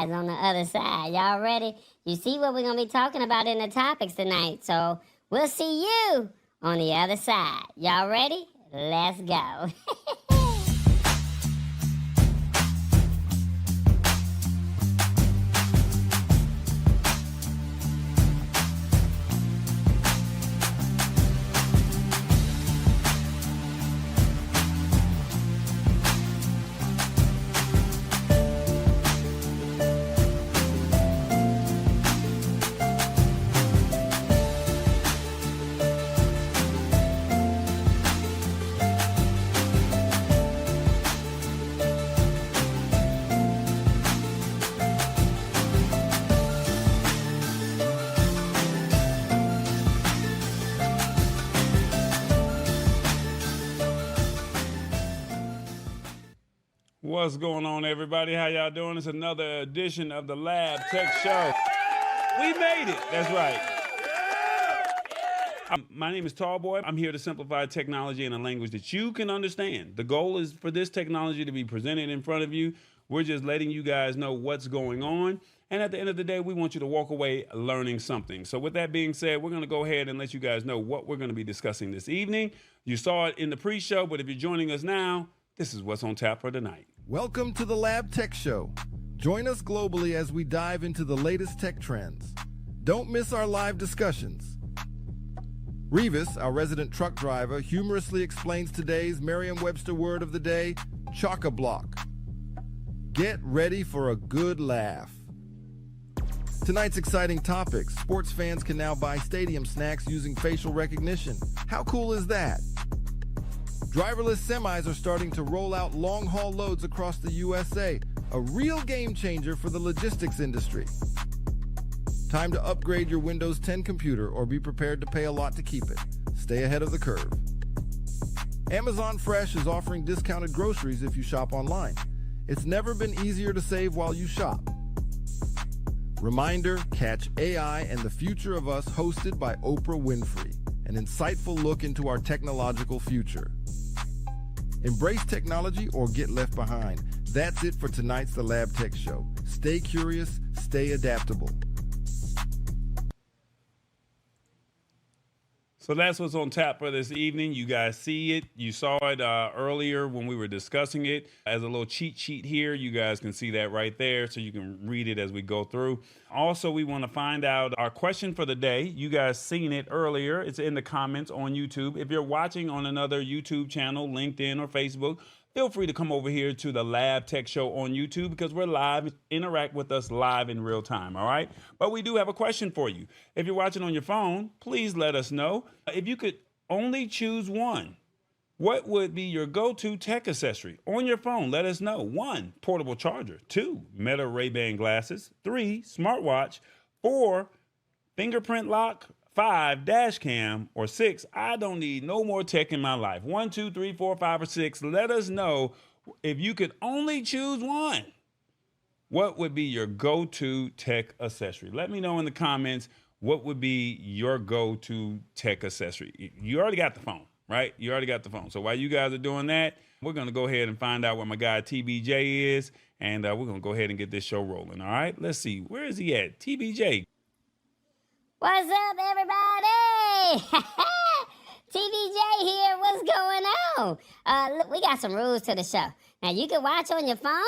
guys on the other side. Y'all ready? You see what we're going to be talking about in the topics tonight. So we'll see you on the other side. Y'all ready? Let's go. What's going on, everybody? How y'all doing? It's another edition of the Lab Tech Show. We made it. That's right. My name is Tallboy. I'm here to simplify technology in a language that you can understand. The goal is for this technology to be presented in front of you. We're just letting you guys know what's going on. And at the end of the day, we want you to walk away learning something. So with that being said, we're going to go ahead and let you guys know what we're going to be discussing this evening. You saw it in the pre-show, but if you're joining us now, this is what's on tap for tonight. Welcome to the Lab Tech Show. Join us globally as we dive into the latest tech trends. Don't miss our live discussions. Revis, our resident truck driver, humorously explains today's Merriam-Webster word of the day, chock-a-block. Get ready for a good laugh. Tonight's exciting topics. Sports fans can now buy stadium snacks using facial recognition. How cool is that? Driverless semis are starting to roll out long-haul loads across the USA, a real game changer for the logistics industry. Time to upgrade your Windows 10 computer or be prepared to pay a lot to keep it. Stay ahead of the curve. Amazon Fresh is offering discounted groceries if you shop online. It's never been easier to save while you shop. Reminder, catch AI and the Future of Us hosted by Oprah Winfrey, an insightful look into our technological future. Embrace technology or get left behind. That's it for tonight's The Lab Tech Show. Stay curious, stay adaptable. So that's what's on tap for this evening. You guys see it. You saw it earlier when we were discussing it. As a little cheat sheet here, you guys can see that right there, so you can read it as we go through. Also, we want to find out our question for the day. You guys seen it earlier. It's in the comments on YouTube. If you're watching on another YouTube channel, LinkedIn or Facebook, feel free to come over here to the Lab Tech Show on YouTube because we're live. Interact with us live in real time, all right? But we do have a question for you. If you're watching on your phone, please let us know. If you could only choose one, what would be your go-to tech accessory on your phone? Let us know. 1, portable charger. 2, Meta Ray-Ban glasses. 3, smartwatch. 4, fingerprint lock. 5, dash cam. Or 6, I don't need no more tech in my life. 1, 2, 3, 4, 5, or 6. Let us know if you could only choose one. What would be your go-to tech accessory? Let me know in the comments what would be your go-to tech accessory. You already got the phone, right? You already got the phone. So while you guys are doing that, we're going to go ahead and find out where my guy TBJ is, and we're going to go ahead and get this show rolling, all right? Let's see. Where is he at? TBJ. What's up, everybody? TVJ here. What's going on? Look, we got some rules to the show. Now, you can watch on your phone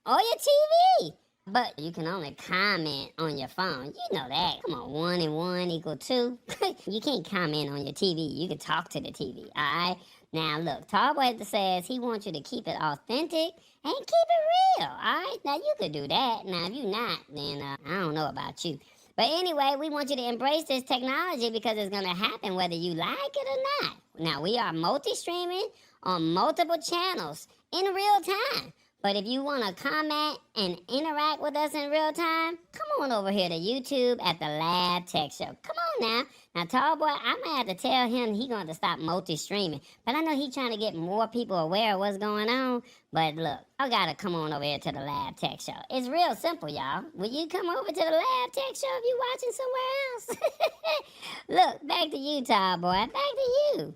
or your TV, but you can only comment on your phone. You know that. Come on, 1 and 1 equal 2. You can't comment on your TV. You can talk to the TV, all right? Now, look, Tallboy says he wants you to keep it authentic and keep it real, all right? Now, you could do that. Now, if you're not, then I don't know about you. But anyway, we want you to embrace this technology because it's going to happen whether you like it or not. Now, we are multi-streaming on multiple channels in real time. But if you want to comment and interact with us in real time, come on over here to YouTube at the Lab Tech Show. Come on now. Now, Tallboy, I might have to tell him he going to stop multi-streaming. But I know he's trying to get more people aware of what's going on. But look, I got to come on over here to the Lab Tech Show. It's real simple, y'all. Will you come over to the Lab Tech Show if you're watching somewhere else? Look, back to you, Tallboy. Back to you.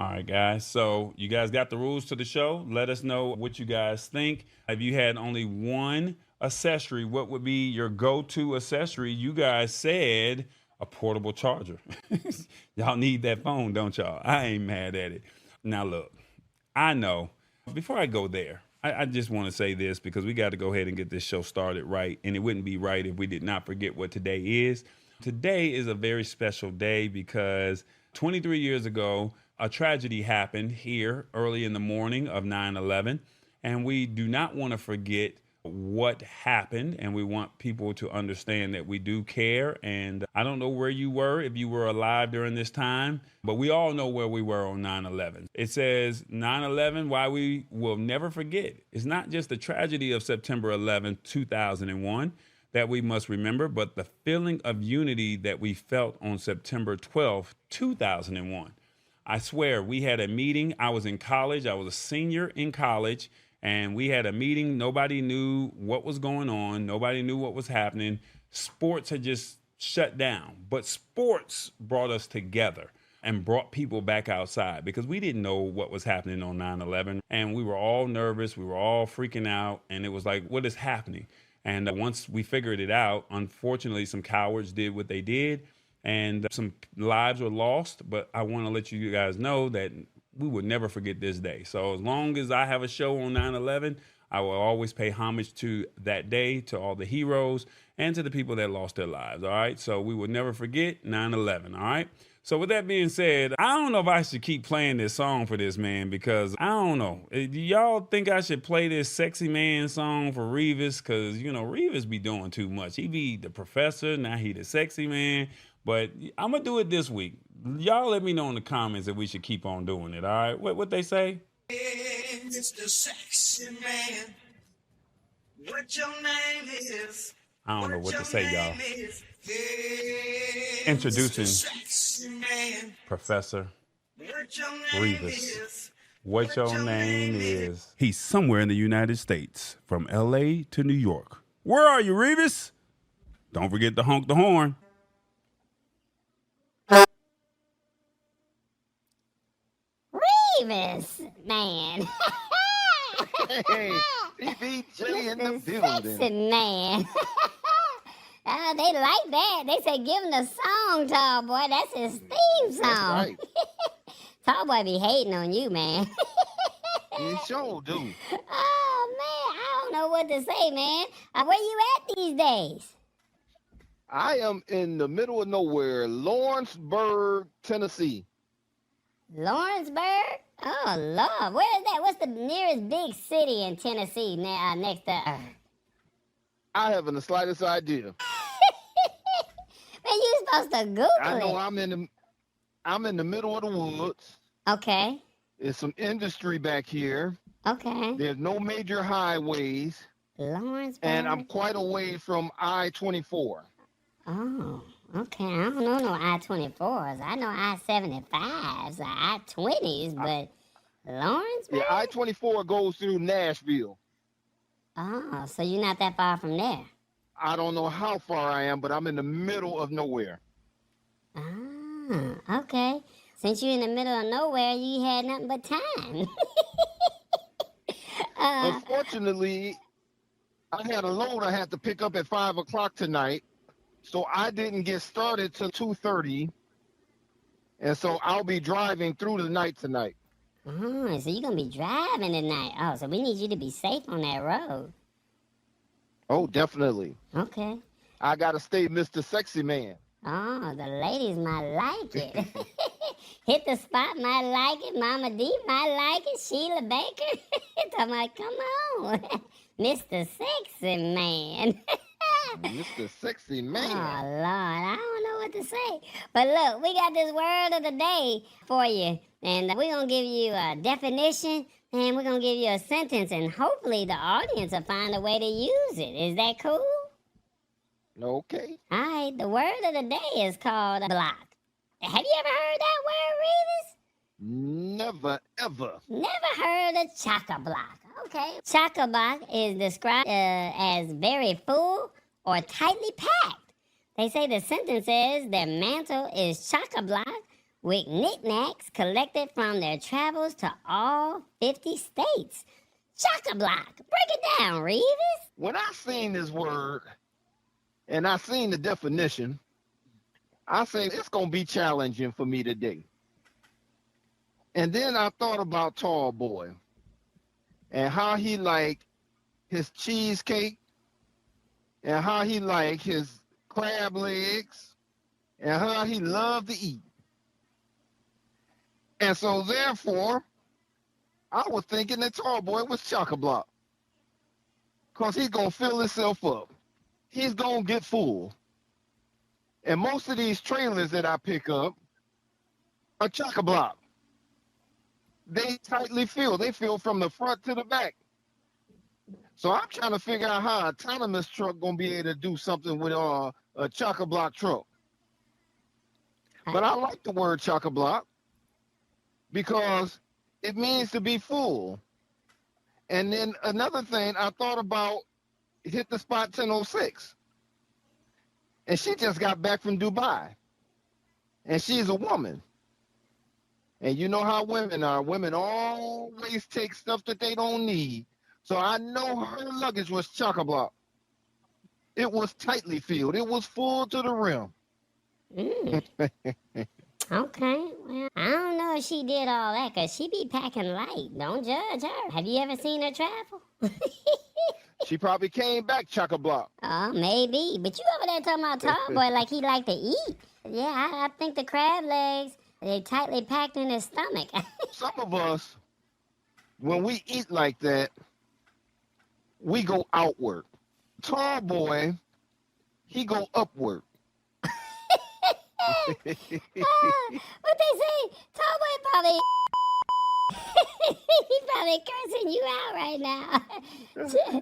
All right, guys. So you guys got the rules to the show. Let us know what you guys think. If you had only one accessory, what would be your go-to accessory? You guys said a portable charger. Y'all need that phone, don't y'all? I ain't mad at it. Now look, I know. Before I go there, I just want to say this because we got to go ahead and get this show started right. And it wouldn't be right if we did not forget what today is. Today is a very special day because 23 years ago, a tragedy happened here early in the morning of 9/11, and we do not want to forget what happened, and we want people to understand that we do care. And I don't know where you were, if you were alive during this time, but we all know where we were on 9/11. It says 9/11, why we will never forget. It's not just the tragedy of September 11, 2001 that we must remember, but the feeling of unity that we felt on September 12, 2001. I swear, we had a meeting. I was in college. I was a senior in college, and we had a meeting. Nobody knew what was going on. Nobody knew what was happening. Sports had just shut down, but sports brought us together and brought people back outside because we didn't know what was happening on 9/11, and we were all nervous. We were all freaking out, and it was like, what is happening? And once we figured it out, unfortunately, some cowards did what they did, and some lives were lost. But I want to let you guys know that we would never forget this day. So as long as I have a show on 9/11, I will always pay homage to that day, to all the heroes, and to the people that lost their lives, all right? So we will never forget 9/11, all right? So with that being said, I don't know if I should keep playing this song for this man because I don't know. Do y'all think I should play this sexy man song for Revis? Because, you know, Revis be doing too much. He be the professor, now he the sexy man. But I'm going to do it this week. Y'all let me know in the comments if we should keep on doing it, all right? What they say? It's the sexy man. What your name is? I don't know what to say, y'all. Hey, Introducing sexy man. Professor What your name Revis. is? What your name is? He's somewhere in the United States, from LA to New York. Where are you, Revis? Don't forget to honk the horn. Revis, man. Hey, BBJ in the Mr. building. Sexy man. They like that. They say give him the song, Tall Boy. That's his theme song. That's right. Tall Boy be hating on you, man. You sure do. Oh, man. I don't know what to say, man. Where you at these days? I am in the middle of nowhere, Lawrenceburg, Tennessee. Lawrenceburg? Oh, Lord. Where is that? What's the nearest big city in Tennessee next to... I haven't the slightest idea. Man, you supposed to Google I know it. I'm in the middle of the woods. Okay. There's some industry back here. Okay. There's no major highways, Lawrenceburg? and I'm quite away from I-24. Oh, okay. I don't know no I-24s. I know I-75s, I-20s, but Lawrenceburg? Yeah, I-24 goes through Nashville. Oh, so you're not that far from there. I don't know how far I am, but I'm in the middle of nowhere. Ah, okay. Since you're in the middle of nowhere, you had nothing but time. Unfortunately, I had a load I had to pick up at 5 o'clock tonight, so I didn't get started till 2:30, and so I'll be driving through the night tonight. Oh, so you're going to be driving tonight. Oh, so we need you to be safe on that road. Oh, definitely. Okay. I gotta stay Mr. Sexy Man. Oh, the ladies might like it. Hit the spot might like it. Mama D might like it. Sheila Baker. I'm like, come on. Mr. Sexy Man. Mr. Sexy Oh, Man. Lord. I don't know what to say. But look, we got this word of the day for you. And we're going to give you a definition. And we're going to give you a sentence. And hopefully the audience will find a way to use it. Is that cool? Okay. All right, the word of the day is called block. Have you ever heard that word, Revis? Never, ever. Never heard of chock-a-block. Okay. Chock-a-block is described as very full or tightly packed. They say the sentence is their mantle is chock-a-block with knickknacks collected from their travels to all 50 states. Chock-a-block. Break it down, Reeves. When I seen this word and I seen the definition, I said it's gonna be challenging for me today. And then I thought about Tall Boy and how he liked his cheesecake and how he liked his crab legs and how he loved to eat. And so therefore, I was thinking that Tall Boy was chock-a-block. Because he's going to fill himself up. He's going to get full. And most of these trailers that I pick up are chock-a-block. They tightly fill. They fill from the front to the back. So I'm trying to figure out how an autonomous truck going to be able to do something with a chock-a-block truck. But I like the word chock-a-block because it means to be full. And then another thing I thought about, hit the spot 1006. And she just got back from Dubai. And she's a woman. And you know how women are. Women always take stuff that they don't need. So I know her luggage was chock-a-block. It was tightly filled. It was full to the rim. Okay, well, I don't know if she did all that because she be packing light. Don't judge her. Have you ever seen her travel? She probably came back chock-a-block. Oh, maybe. But you over there talking about Tall Boy like he like to eat. Yeah, I think the crab legs, they tightly packed in his stomach. Some of us, when we eat like that, we go outward. Tall Boy, he go upward. What they say? Tall Boy probably... he probably cursing you out right now. That's why he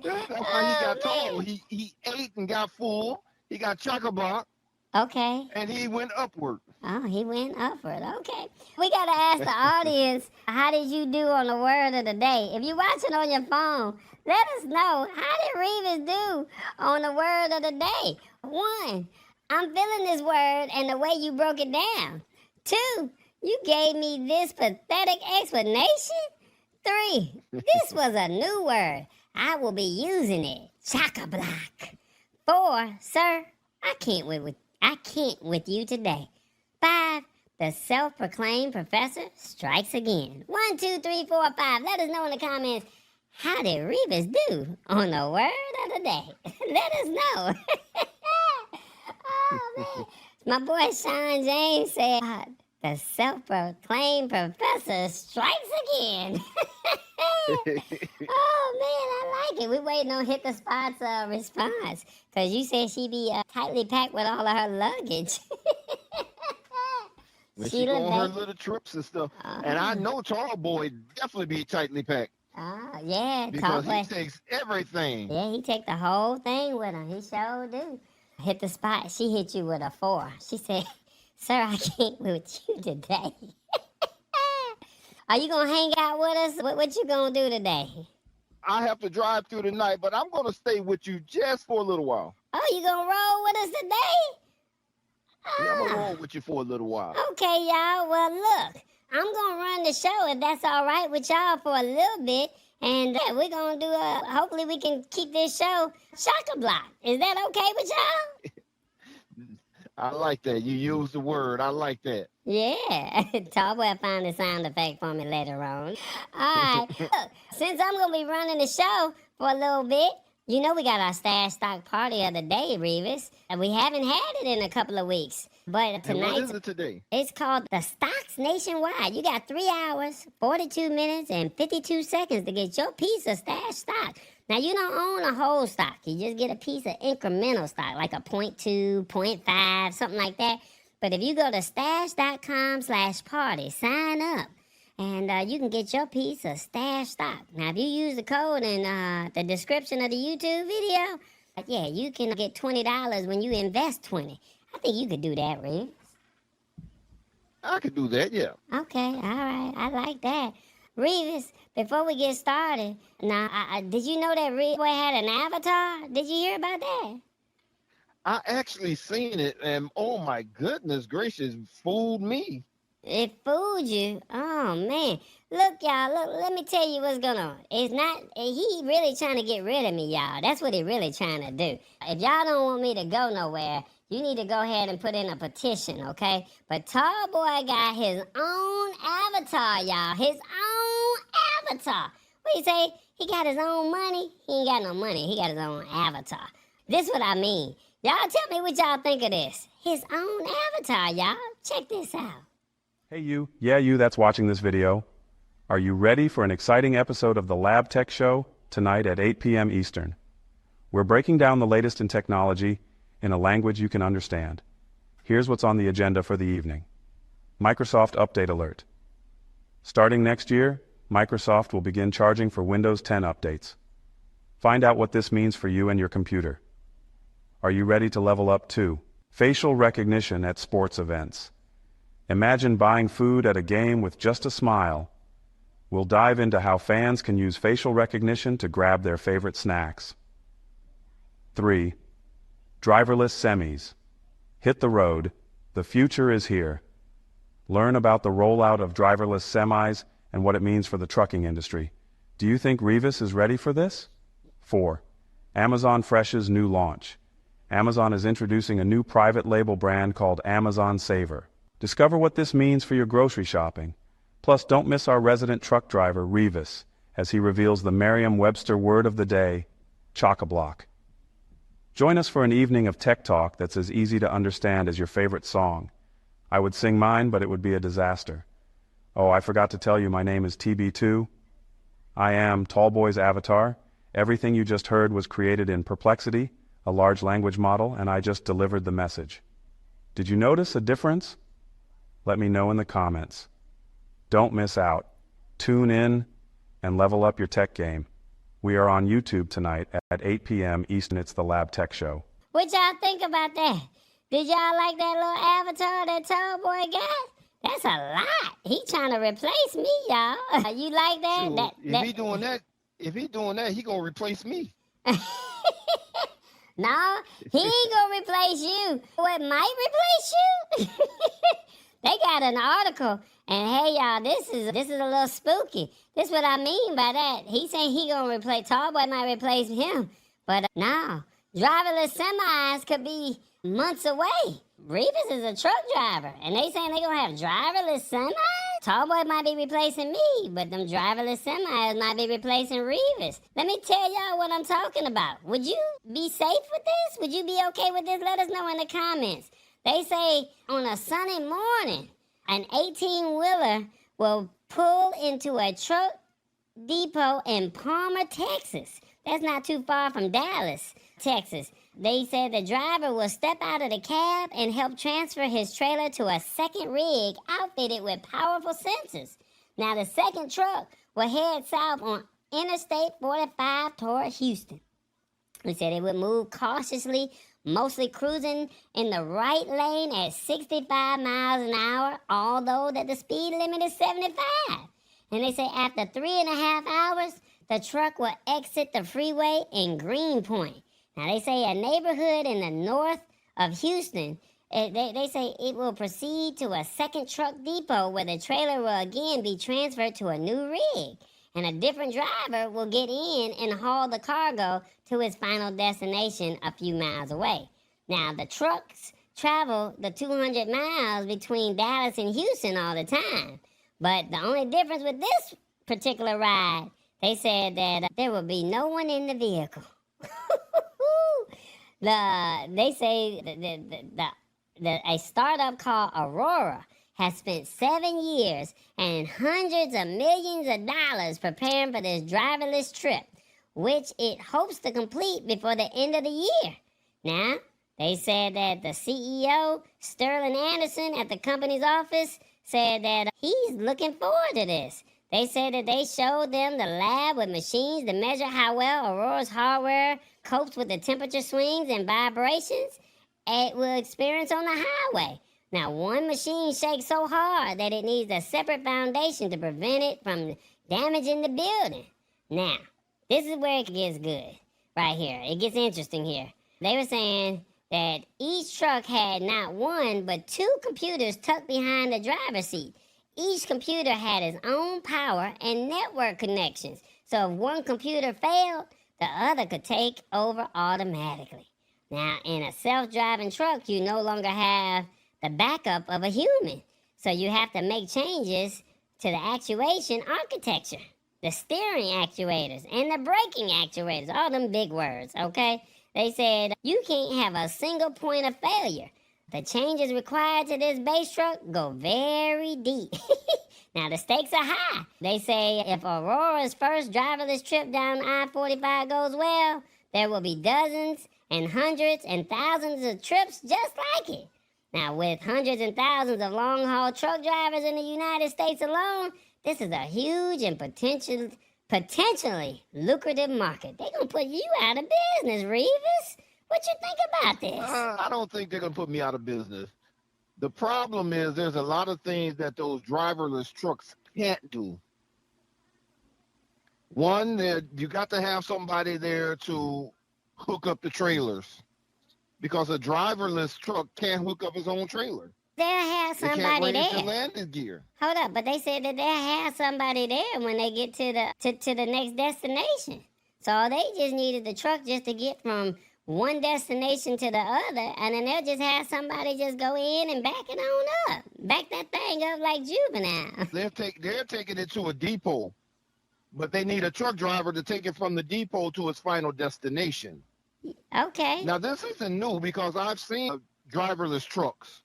got tall. He ate and got full. He got chock-a-block. Okay. And he went upward. Oh, he went upward. Okay. We got to ask the audience, how did you do on the word of the day? If you're watching on your phone, let us know, how did Reeves do on the word of the day? 1, I'm feeling this word and the way you broke it down. 2, you gave me this pathetic explanation. 3, this was a new word. I will be using it. Chock-a-block. 4, sir, I can't with you today. 5, the self-proclaimed professor strikes again. 1, 2, 3, 4, 5. Let us know in the comments, how did Reeves do on the word of the day? Let us know. Oh, man. My boy Sean James said, the self-proclaimed professor strikes again. Oh, man, I like it. We're waiting on Hit the Spot's response. Because you said she be tightly packed with all of her luggage. When she go on her little trips and stuff. And I know Tall Boy definitely be tightly packed. Oh, yeah. Because he takes everything. Yeah, he take the whole thing with him. He sure do. Hit the spot. She hit you with a 4. She said, sir, I can't with you today. Are you going to hang out with us? What you going to do today? I have to drive through the night, but I'm going to stay with you just for a little while. Oh, you going to roll with us today? Yeah, I'm going to roll with you for a little while. Okay, y'all. Well, look, I'm going to run the show if that's all right with y'all for a little bit. And we're going to do hopefully we can keep this show chock-a-block. Is that okay with y'all? I like that. You use the word. I like that. Yeah. Tall Boy found the sound effect for me later on. All right. Look, since I'm going to be running the show for a little bit, you know we got our stash stock party of the day, Reeves. And we haven't had it in a couple of weeks. But tonight, what is it today? It's called the Stocks Nationwide. You got 3 hours, 42 minutes, and 52 seconds to get your piece of stash stock. Now, you don't own a whole stock. You just get a piece of incremental stock, like a 0.2, 0.5, something like that. But if you go to stash.com/party, sign up, and you can get your piece of stash stock. Now, if you use the code in the description of the YouTube video, yeah, you can get $20 when you invest $20. I think you could do that, Reeves. I could do that, yeah. Okay, all right. I like that. Reeves, before we get started, now, did you know that Reeves had an avatar? Did you hear about that? I actually seen it, and oh my goodness gracious, fooled me. It fooled you? Oh, man. Look, y'all, look, let me tell you what's going on. It's not, he really trying to get rid of me, y'all. That's what he really trying to do. If y'all don't want me to go nowhere, you need to go ahead and put in a petition, okay? But Tall Boy got his own avatar, y'all. His own avatar. What you say? He got his own money? He ain't got no money. He got his own avatar. This what I mean. Y'all tell me what y'all think of this. His own avatar, y'all. Check this out. Hey you, yeah you that's watching this video. Are you ready for an exciting episode of the Lab Tech Show tonight at 8 p.m. Eastern? We're breaking down the latest in technology in a language you can understand. Here's what's on the agenda for the evening. Microsoft Update Alert. Starting next year, Microsoft will begin charging for Windows 10 updates. Find out what this means for you and your computer. Are you ready to level up too? Facial recognition at sports events. Imagine buying food at a game with just a smile. We'll dive into how fans can use facial recognition to grab their favorite snacks. 3. Driverless semis. Hit the road. The future is here. Learn about the rollout of driverless semis and what it means for the trucking industry. Do you think Revis is ready for this? 4. Amazon Fresh's new launch. Amazon is introducing a new private label brand called Amazon Savor. Discover what this means for your grocery shopping. Plus, don't miss our resident truck driver, Revis, as he reveals the Merriam-Webster word of the day, chock-a-block. Join us for an evening of tech talk that's as easy to understand as your favorite song. I would sing mine, but it would be a disaster. Oh, I forgot to tell you, my name is TB2. I am Tallboy's avatar. Everything you just heard was created in Perplexity, a large language model, and I just delivered the message. Did you notice a difference? Let me know in the comments. Don't miss out. Tune in and level up your tech game. We are on YouTube tonight at 8 p.m. Eastern. It's the Lab Tech Show. What y'all think about that? Did y'all like that little avatar that Tall Boy got? That's a lot. He trying to replace me, y'all. You like that? Shoot, if he doing that, he gonna replace me. No, he ain't gonna replace you. What might replace you? They got an article, and hey, y'all, this is a little spooky. This what I mean by that. He saying he gonna replace Tallboy, might replace him, but no, driverless semis could be months away. Revis is a truck driver, and they saying they gonna have driverless semis. Tallboy might be replacing me, but them driverless semis might be replacing Revis. Let me tell y'all what I'm talking about. Would you be safe with this? Would you be okay with this? Let us know in the comments. They say on a sunny morning, an 18-wheeler will pull into a truck depot in Palmer, Texas. That's not too far from Dallas, Texas. They said the driver will step out of the cab and help transfer his trailer to a second rig outfitted with powerful sensors. Now, the second truck will head south on Interstate 45 toward Houston. He said it would move cautiously, mostly cruising in the right lane at 65 miles an hour, although that the speed limit is 75. And they say after 3.5 hours, the truck will exit the freeway in Greenpoint. Now, they say a neighborhood in the north of Houston, they say it will proceed to a second truck depot where the trailer will again be transferred to a new rig. And a different driver will get in and haul the cargo to its final destination a few miles away. Now, the trucks travel the 200 miles between Dallas and Houston all the time. But the only difference with this particular ride, they said that there will be no one in the vehicle. They say a startup called Aurora has spent 7 years and hundreds of millions of dollars preparing for this driverless trip, which it hopes to complete before the end of the year. Now, they said that the CEO, Sterling Anderson, at the company's office, said that he's looking forward to this. They said that they showed them the lab with machines to measure how well Aurora's hardware copes with the temperature swings and vibrations it will experience on the highway. Now, one machine shakes so hard that it needs a separate foundation to prevent it from damaging the building. Now, this is where it gets good, right here. It gets interesting here. They were saying that each truck had not one, but two computers tucked behind the driver's seat. Each computer had its own power and network connections. So if one computer failed, the other could take over automatically. Now, in a self-driving truck, you no longer have the backup of a human. So you have to make changes to the actuation architecture, the steering actuators, and the braking actuators, all them big words, okay? They said you can't have a single point of failure. The changes required to this base truck go very deep. Now, the stakes are high. They say if Aurora's first driverless trip down I-45 goes well, there will be dozens and hundreds and thousands of trips just like it. Now, with hundreds and thousands of long-haul truck drivers in the United States alone, this is a huge and potentially lucrative market. They're going to put you out of business, Revis. What you think about this? I don't think they're going to put me out of business. The problem is there's a lot of things that those driverless trucks can't do. One, that you got to have somebody there to hook up the trailers, because a driverless truck can't hook up his own trailer. They'll have They can't somebody raise the there. landing gear. Hold up, but they said that they'll have somebody there when they get to the next destination. So they just needed the truck just to get from one destination to the other, and then they'll just have somebody just go in and back it on up. Back that thing up like juvenile. They're taking it to a depot, but they need a truck driver to take it from the depot to its final destination. Okay. Now, this isn't new because I've seen driverless trucks.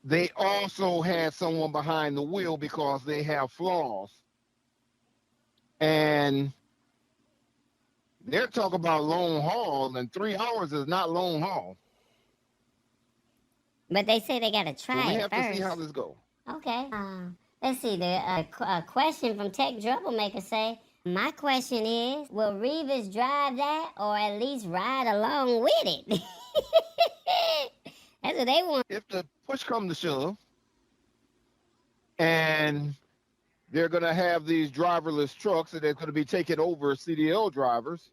They also had someone behind the wheel because they have flaws. And they're talking about long haul, and 3 hours is not long haul. But they say they got to So try we it have first. to see how this goes. Okay. Let's see. A question from Tech Troublemaker say, my question is, will Revis drive that or at least ride along with it? That's what they want. If the push comes to shove, and they're going to have these driverless trucks and they're going to be taking over CDL drivers,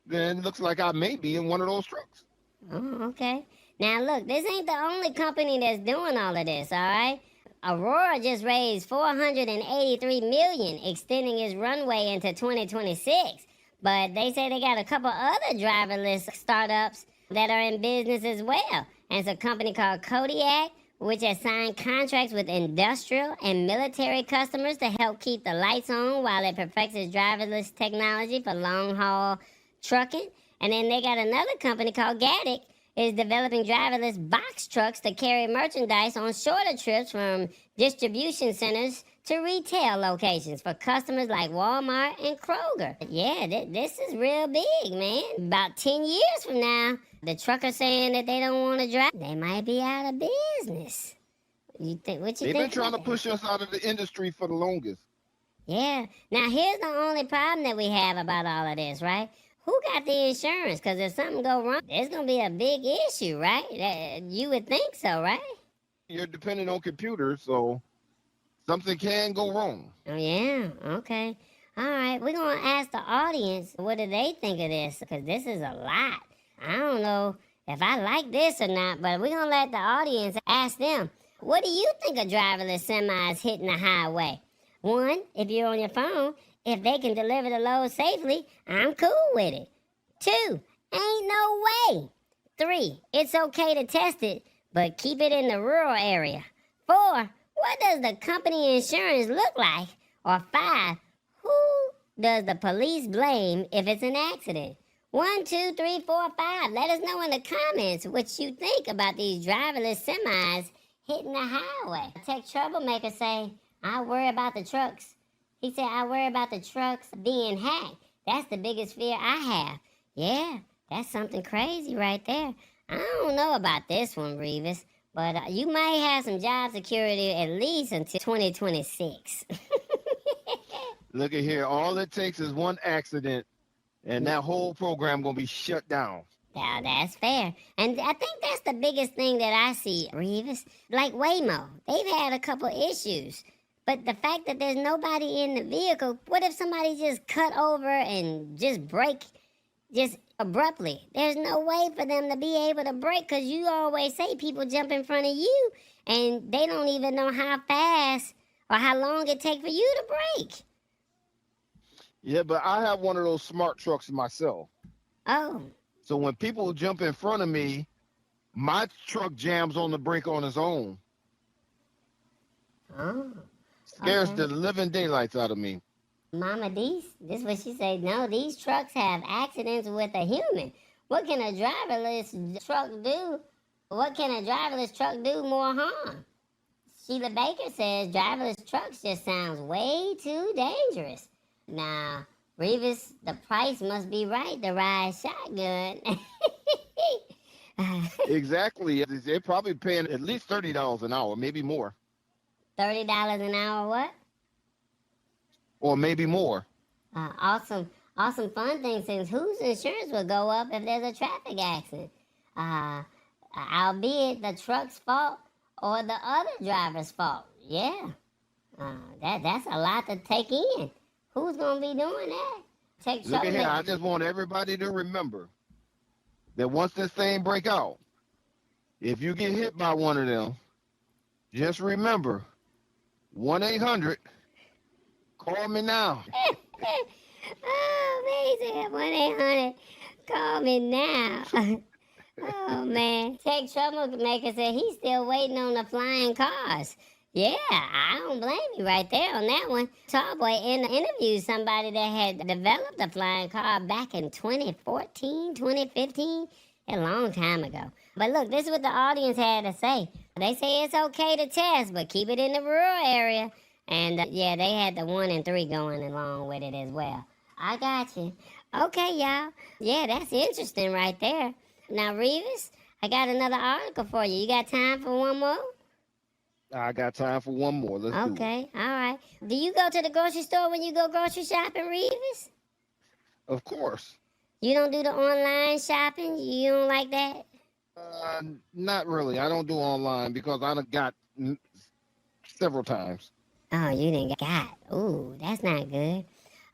then it looks like I may be in one of those trucks. Oh, okay. Now, look, this ain't the only company that's doing all of this, all right? Aurora just raised $483 million, extending its runway into 2026. But they say they got a couple other driverless startups that are in business as well. And it's a company called Kodiak, which has signed contracts with industrial and military customers to help keep the lights on while it perfects its driverless technology for long-haul trucking. And then they got another company called Gaddick, is developing driverless box trucks to carry merchandise on shorter trips from distribution centers to retail locations for customers like Walmart and Kroger. Yeah, this is real big, man. About 10 years from now, the truckers saying that they don't want to drive, they might be out of business. What you They've think? been trying to about push us out of the industry for the longest. that? Yeah. Now, here's the only problem that we have about all of this, right? Who got the insurance? Because if something go wrong, it's going to be a big issue, right? You would think so, right? You're dependent on computers, so something can go wrong. Oh, yeah. Okay. All right. We're going to ask the audience, what do they think of this? Because this is a lot. I don't know if I like this or not, but we're going to let the audience ask them, what do you think of driverless semis hitting the highway? One, if you're on your phone, if they can deliver the load safely, I'm cool with it. 2, ain't no way. 3, it's okay to test it, but keep it in the rural area. 4, what does the company insurance look like? Or 5, who does the police blame if it's an accident? 1, 2, 3, 4, 5. Let us know in the comments what you think about these driverless semis hitting the highway. Tech Troublemaker say, I worry about the trucks. He said, I worry about the trucks being hacked. That's the biggest fear I have. Yeah, that's something crazy right there. I don't know about this one, Revis, but you might have some job security at least until 2026. Look at here. All it takes is one accident, and that whole program going to be shut down. Now, that's fair. And I think that's the biggest thing that I see, Revis. Like Waymo, they've had a couple issues. But the fact that there's nobody in the vehicle, what if somebody just cut over and just break just abruptly. There's no way for them to be able to brake because you always say people jump in front of you and they don't even know how fast or how long it takes for you to brake. Yeah, but I have one of those smart trucks myself. Oh, So when people jump in front of me, my truck jams on the brake on its own. oh, Scares okay. the living daylights out of me. Mama, this what she said. No, these trucks have accidents with a human. What can a driverless truck do? What can a driverless truck do more harm? Sheila Baker says driverless trucks just sounds way too dangerous. Now, Revis, the price must be right to ride shotgun. Exactly. They're probably paying at least $30 an hour, maybe more, $30 an hour, what? or maybe more. Awesome fun thing since whose insurance will go up if there's a traffic accident? Albeit the truck's fault or the other driver's fault. Yeah. That's a lot to take in. Who's gonna be doing that? Take Look at here. I troublemakers. just want everybody to remember that once this thing break out, if you get hit by one of them, just remember 1-800. Call me now. Oh, man, he said 1-800. Call me now. Oh, man. Tech Troublemaker said he's still waiting on the flying cars. Yeah, I don't blame you right there on that one. Tallboy interviewed somebody that had developed a flying car back in 2014, 2015, a long time ago. But look, this is what the audience had to say. They say it's okay to test, but keep it in the rural area. And yeah, they had the 1 and 3 going along with it as well. I got you. Okay, y'all. Yeah, that's interesting right there. Now, Revis, I got another article for you. You got time for one more? I got time for one more. Let's do it. Okay, all right. Do you go to the grocery store when you go grocery shopping, Revis? Of course. You don't do the online shopping? You don't like that? Not really. I don't do online because I done got several times. Oh, you didn't got. Ooh, that's not good.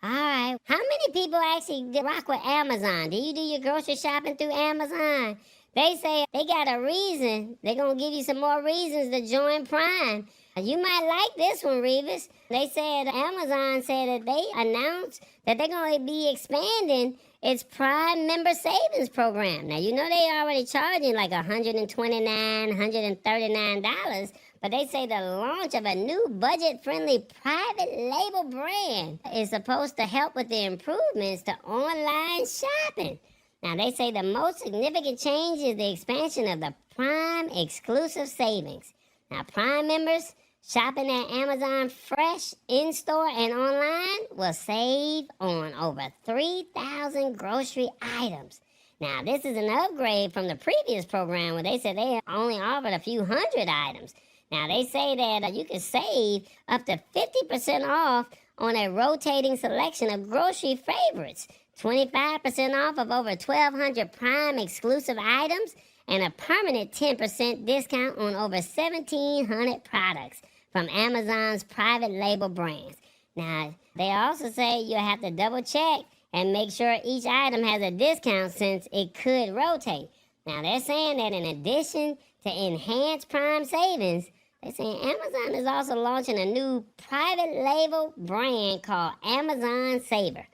All right. How many people actually rock with Amazon? Do you do your grocery shopping through Amazon? They say they got a reason. They're going to give you some more reasons to join Prime. You might like this one, Revis. They said Amazon said that they announced that they're going to be expanding its Prime member savings program. Now, you know they already charging like $129, $139, but they say the launch of a new budget-friendly private label brand is supposed to help with the improvements to online shopping. Now, they say the most significant change is the expansion of the Prime exclusive savings. Now, Prime members shopping at Amazon Fresh, in-store, and online will save on over 3,000 grocery items. Now, this is an upgrade from the previous program where they said they only offered a few hundred items. Now, they say that you can save up to 50% off on a rotating selection of grocery favorites, 25% off of over 1,200 Prime exclusive items, and a permanent 10% discount on over 1,700 products from Amazon's private label brands. Now, they also say you'll have to double check and make sure each item has a discount since it could rotate. Now, they're saying that in addition to enhanced Prime savings, they're saying Amazon is also launching a new private label brand called Amazon Saver.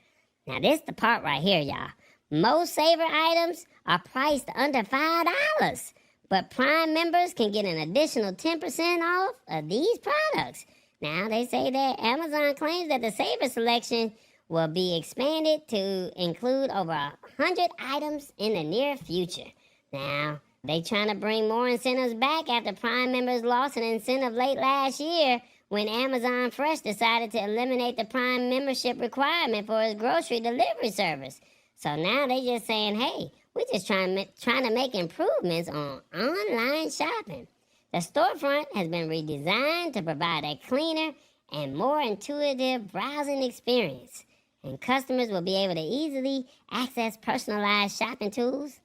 Now, this is the part right here, y'all. Most Saver items are priced under $5, but Prime members can get an additional 10% off of these products. Now, they say that Amazon claims that the Saver selection will be expanded to include over 100 items in the near future. Now, they trying to bring more incentives back after Prime members lost an incentive late last year when Amazon Fresh decided to eliminate the Prime membership requirement for its grocery delivery service. So now they just saying, hey, we're just trying to make improvements on online shopping. The storefront has been redesigned to provide a cleaner and more intuitive browsing experience, and customers will be able to easily access personalized shopping tools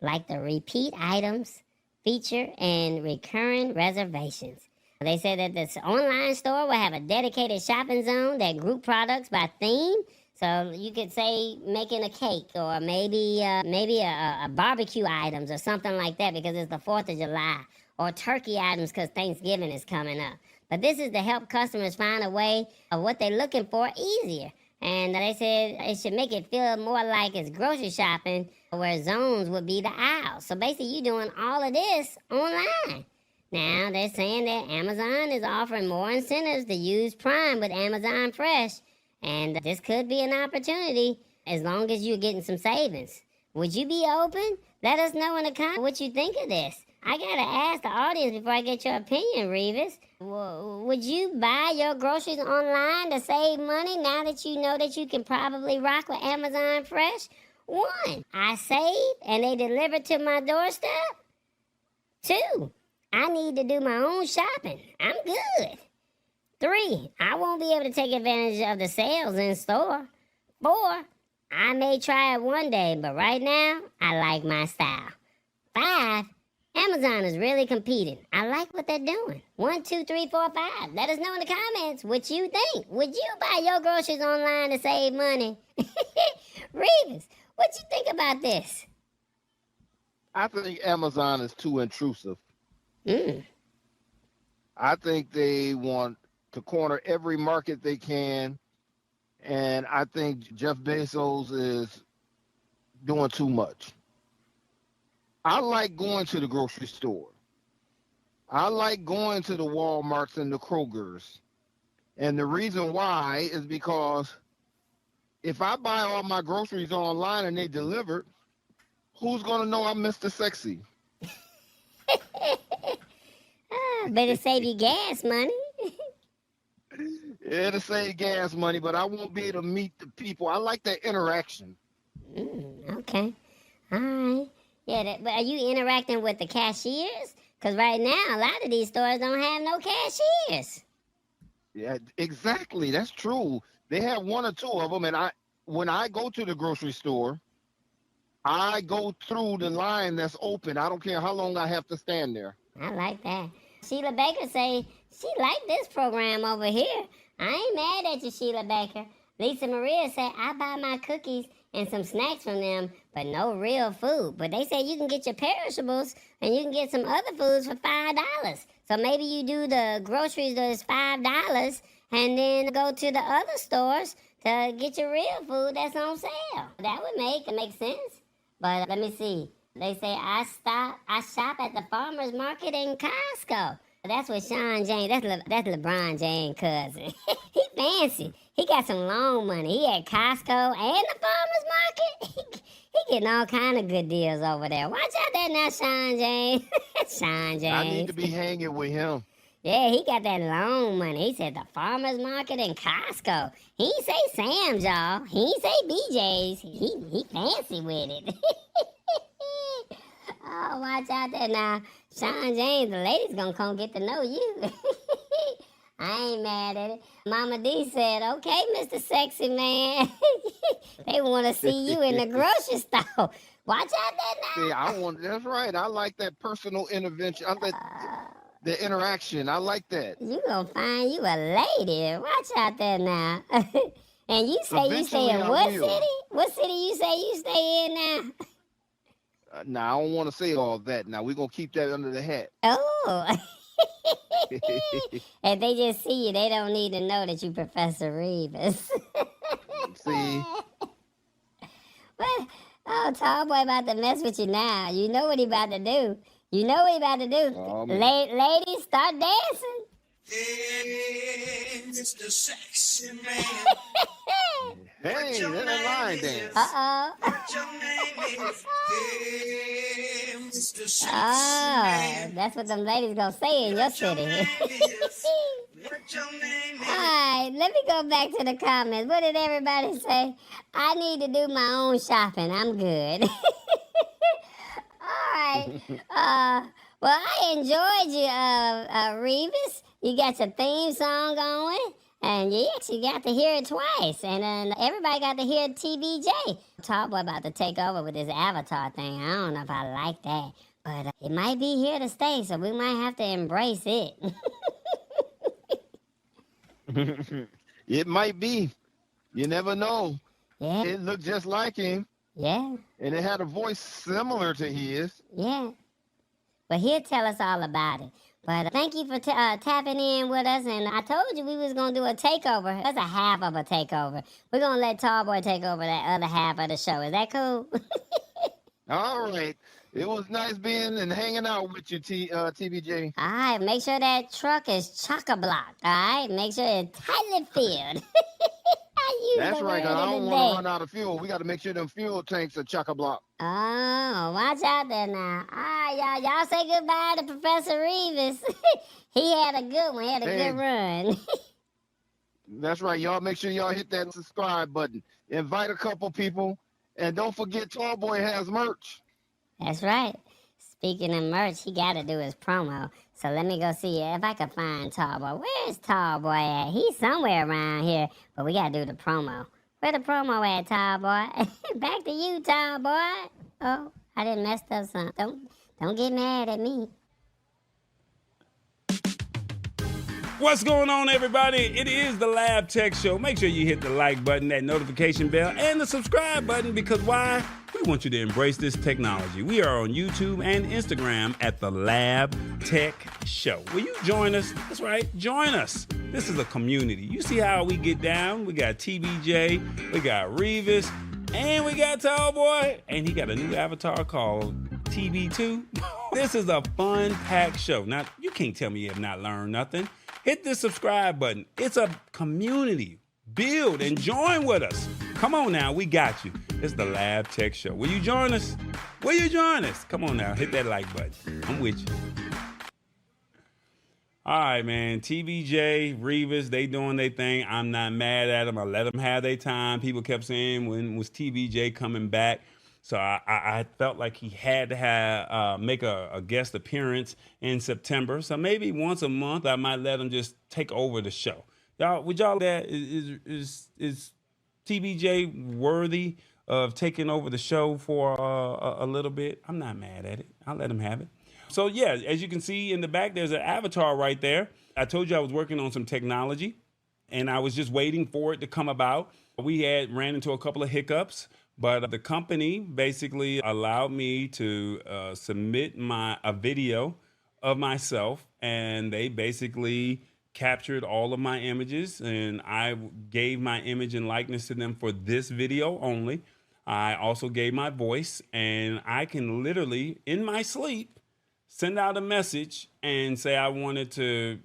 like the repeat items feature and recurring reservations. They said that this online store will have a dedicated shopping zone that group products by theme, So you could say making a cake or maybe a barbecue items or something like that because it's the 4th of July, or turkey items because Thanksgiving is coming up. But this is to help customers find a way of what they're looking for easier. And they said it should make it feel more like it's grocery shopping, where zones would be the aisles. So basically, you're doing all of this online. Now, they're saying that Amazon is offering more incentives to use Prime with Amazon Fresh. And this could be an opportunity as long as you're getting some savings. Would you be open? Let us know in the comments what you think of this. I gotta ask the audience before I get your opinion, Revis. Would you buy your groceries online to save money now that you know that you can probably rock with Amazon Fresh? 1, I save and they deliver to my doorstep. 2, I need to do my own shopping. I'm good. 3, I won't be able to take advantage of the sales in store. 4, I may try it one day, but right now, I like my style. 5, Amazon is really competing. I like what they're doing. 1, 2, 3, 4, 5. Let us know in the comments what you think. Would you buy your groceries online to save money? Revis, what you think about this? I think Amazon is too intrusive. Mm. I think they want to corner every market they can. And I think Jeff Bezos is doing too much. I like going to the grocery store. I like going to the Walmarts and the Krogers. And the reason why is because if I buy all my groceries online and they delivered, who's going to know I'm Mr. Sexy? Better save you gas money. It'll save gas money, but I won't be able to meet the people. I like that interaction. Okay. All right. Yeah, but are you interacting with the cashiers? Because right now, a lot of these stores don't have no cashiers. Yeah, exactly. That's true. They have 1 or 2 of them, and when I go to the grocery store, I go through the line that's open. I don't care how long I have to stand there. I like that. Sheila Baker say she like this program over here. I ain't mad at you, Sheila Baker. Lisa Maria say I buy my cookies and some snacks from them, but no real food. But they say you can get your perishables and you can get some other foods for $5. So maybe you do the groceries, those $5, and then go to the other stores to get your real food that's on sale. That would make sense. But let me see. They say I shop at the farmer's market in Costco. That's what Sean James, that's LeBron James' cousin. He fancy. He got some long money. He at Costco and the farmer's market. He getting all kind of good deals over there. Watch out there now, Sean James. Sean James. I need to be hanging with him. Yeah, he got that long money. He said the farmer's market in Costco. He ain't say Sam's, y'all. He ain't say BJ's. He fancy with it. Oh, watch out there now. Sean James, the ladies gonna come get to know you. I ain't mad at it. Mama D said, okay, Mr. Sexy Man. They want to see you in the grocery store. Watch out there now. See, that's right. I like that personal intervention. I like the interaction. I like that. You gonna find you a lady. Watch out there now. And you say you stay in what city? What city you say you stay in now? Now, I don't want to say all that. Now, we're going to keep that under the hat. Oh. If they just see you, they don't need to know that you Professor Revis. See? Well, oh, Tall Boy about to mess with you now. You know what he about to do. You know what he about to do. Oh, ladies, start dancing. Hey, Mr. Sexy Man. Hey, that's a line dance. Uh-oh. What your name is? Hey, Mr. Sexy Oh, Man. that's what them ladies gonna say in your What your city. name is? What your name is? Alright, let me go back to the comments. What did everybody say? I need to do my own shopping. I'm good. Alright. Well, I enjoyed you, Revis. You got your theme song going. And you actually got to hear it twice. And then everybody got to hear TBJ. Talk about to take over with this avatar thing. I don't know if I like that. But it might be here to stay, so we might have to embrace it. It might be. You never know. Yeah. It looked just like him, Yeah. and it had a voice similar to his. Yeah. But he'll tell us all about it. But thank you for tapping in with us. And I told you we was going to do a takeover. That's a half of a takeover. We're going to let Tallboy take over that other half of the show. Is that cool? All right. It was nice being and hanging out with you, TBJ. All right. Make sure that truck is chock-a-block. All right. Make sure it's tightly filled. I use That's the right, 'cause word I of don't the want to day. run out of fuel. We got to make sure them fuel tanks are chock-a-block. Oh, watch out there now. All right, y'all. Y'all say goodbye to Professor Reeves. He had a good one. He had a Hey. good run. That's right. Y'all make sure y'all hit that subscribe button. Invite a couple people. And don't forget, Tallboy has merch. That's right. Speaking of merch, he got to do his promo. So let me go see if I can find Tallboy. Where's Tallboy at? He's somewhere around here, but we got to do the promo. Where the promo at, Tallboy? Back to you, Tallboy. Oh, I didn't mess up something. Don't get mad at me. What's going on, everybody? It is the Lab Tech Show. Make sure you hit the like button, that notification bell, and the subscribe button, because why? We want you to embrace this technology. We are on YouTube and Instagram at the Lab Tech Show. Will you join us? That's right, join us. This is a community. You see how we get down? We got TBJ, we got Reeves, and we got Tallboy, and he got a new avatar called TB2. This is a fun-packed show. Now, you can't tell me you have not learned nothing. Hit the subscribe button. It's a community. Build and join with us. Come on now, we got you. It's the Lab Tech Show. Will you join us? Will you join us? Come on now, hit that like button. I'm with you. All right, man. TBJ, Reeves, they doing their thing. I'm not mad at them. I let them have their time. People kept saying, when was TBJ coming back? So I felt like he had to make a guest appearance in September. So maybe once a month, I might let him just take over the show. Y'all, would y'all that is TBJ worthy of taking over the show for a little bit? I'm not mad at it. I'll let him have it. So yeah, as you can see in the back, there's an avatar right there. I told you I was working on some technology, and I was just waiting for it to come about. We had ran into a couple of hiccups. But the company basically allowed me to submit a video of myself, and they basically captured all of my images, and I gave my image and likeness to them for this video only. I also gave my voice, and I can literally, in my sleep, send out a message and say I wanted to